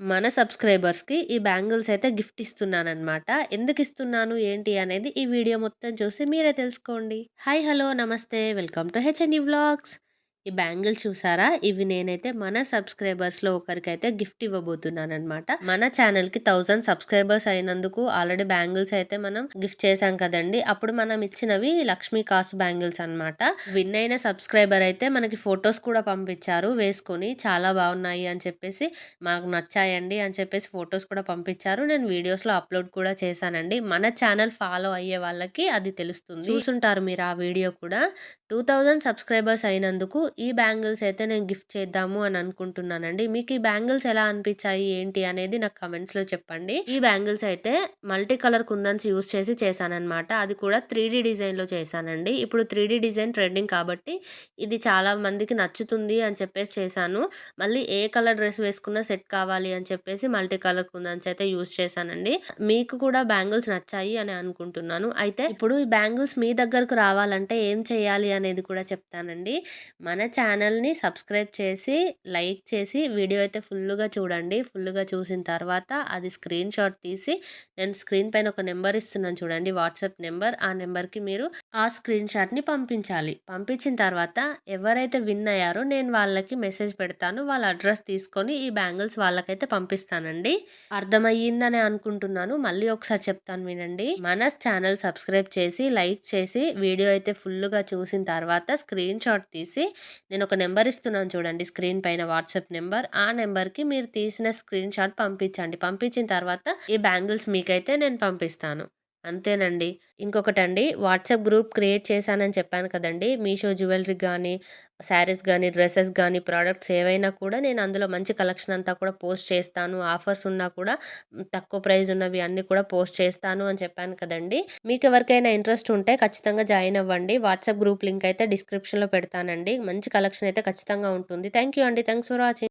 మన సబ్స్క్రైబర్స్‌కి ఈ బ్యాంగిల్స్ అయితే గిఫ్ట్ ఇస్తున్నాననమాట. ఎందుకిస్తున్నాను, ఏంటి అనేది ఈ వీడియో మొత్తం చూసి మీరే తెలుసుకోండి. హాయ్! హలో! నమస్తే! Welcome to HNU vlogs. ఈ బ్యాంగిల్స్ చూసారా? ఇవి నేనైతే మన సబ్స్క్రైబర్స్‌లో ఒకరికైతే గిఫ్ట్ ఇవ్వబోతున్నాననమాట. మన ఛానల్‌కి 1000 సబ్స్క్రైబర్స్ అయినందుకు ఆల్రెడీ బ్యాంగిల్స్ అయితే మనం గిఫ్ట్ చేశాం కదండీ! అప్పుడు మనం ఇచ్చినవి లక్ష్మీ కాసు బ్యాంగిల్స్ అనమాట. విన్ అయిన సబ్స్క్రైబర్ అయితే మనకి ఫోటోస్ కూడా పంపించారు వేసుకొని. చాలా బాగున్నాయి అని చెప్పేసి, మాకు నచ్చాయండి అని చెప్పేసి ఫోటోస్ కూడా పంపించారు. నేను వీడియోస్‌లో అప్‌లోడ్ కూడా చేశానండి. మన ఛానల్ ఫాలో అయ్యే వాళ్ళకి అది తెలుస్తుంది. చూసుంటారు మీరు ఆ వీడియో కూడా. 2000 సబ్స్క్రైబర్స్ అయినందుకు ఈ బ్యాంగిల్స్ అయితే నేను గిఫ్ట్ చేద్దాము అని అనుకుంటున్నానండి. మీకు ఈ బ్యాంగిల్స్ ఎలా అనిపించాయి, ఏంటి అనేది నాకు కమెంట్స్‌లో చెప్పండి. ఈ బ్యాంగిల్స్ అయితే మల్టీ కలర్ కుందన్స్ యూజ్ చేసి చేశాననమాట. అది కూడా 3D డిజైన్‌లో చేశానండి. ఇప్పుడు 3D డిజైన్ ట్రెండింగ్ కాబట్టి ఇది చాలా మందికి నచ్చుతుంది అని చెప్పేసి చేశాను. మళ్ళీ ఏ కలర్ డ్రెస్ వేసుకున్నా సెట్ కావాలి అని చెప్పేసి మల్టీ కలర్ కుందన్స్ అయితే యూజ్ చేశానండి. మీకు కూడా బ్యాంగిల్స్ నచ్చాయి అని అనుకుంటున్నాను. అయితే ఇప్పుడు ఈ బ్యాంగిల్స్ మీ దగ్గరకు రావాలంటే ఏం చేయాలి అనేది కూడా చెప్తానండి. మన ఛానల్‌ని సబ్స్క్రైబ్ చేసి, లైక్ చేసి, వీడియో అయితే ఫుల్లుగా చూడండి. ఫుల్లుగా చూసిన తర్వాత అది స్క్రీన్‌షాట్ తీసి నేను స్క్రీన్ పైన ఒక నెంబర్ ఇస్తున్నాను చూడండి, వాట్సాప్ నెంబర్. ఆ నెంబర్‌కి మీరు ఆ స్క్రీన్‌షాట్‌ని పంపించాలి. పంపించిన తర్వాత ఎవరైతే విన్ అయ్యారో నేను వాళ్ళకి మెసేజ్ పెడతాను. వాళ్ళ అడ్రస్ తీసుకొని ఈ బ్యాంగిల్స్ వాళ్ళకైతే పంపిస్తానండి. అర్థమయ్యిందని అనుకుంటున్నాను. మళ్ళీ ఒకసారి చెప్తాను వినండి. మన ఛానల్ సబ్స్క్రైబ్ చేసి, లైక్ చేసి, వీడియో అయితే ఫుల్లుగా చూసిన తర్వాత స్క్రీన్‌షాట్ తీసి నేను ఒక నెంబర్ ఇస్తున్నాను చూడండి స్క్రీన్ పైన, వాట్సాప్ నెంబర్. ఆ నెంబర్‌కి మీరు తీసిన స్క్రీన్‌షాట్ పంపించండి. పంపించిన తర్వాత ఈ బ్యాంగిల్స్ మీకైతే నేను పంపిస్తాను. అంతేనండి. ఇంకొకటండి, వాట్సాప్ గ్రూప్ క్రియేట్ చేశానని చెప్పాను కదండీ! మీషో జ్యువెలరీ గానీ, శారీస్ గానీ, డ్రెసెస్ గానీ, ప్రొడక్ట్స్ ఏవైనా కూడా నేను అందులో మంచి కలెక్షన్ అంతా కూడా పోస్ట్ చేస్తాను. ఆఫర్స్ ఉన్నా కూడా తక్కువ ప్రైజ్ ఉన్నవి అన్నీ కూడా పోస్ట్ చేస్తాను అని చెప్పాను కదండీ! మీకెవరికైనా ఇంట్రెస్ట్ ఉంటే ఖచ్చితంగా జాయిన్ అవ్వండి. వాట్సాప్ గ్రూప్ లింక్ అయితే డిస్క్రిప్షన్‌లో పెడతానండి. మంచి కలెక్షన్ అయితే ఖచ్చితంగా ఉంటుంది. థాంక్ యూ అండి. Thanks for watching.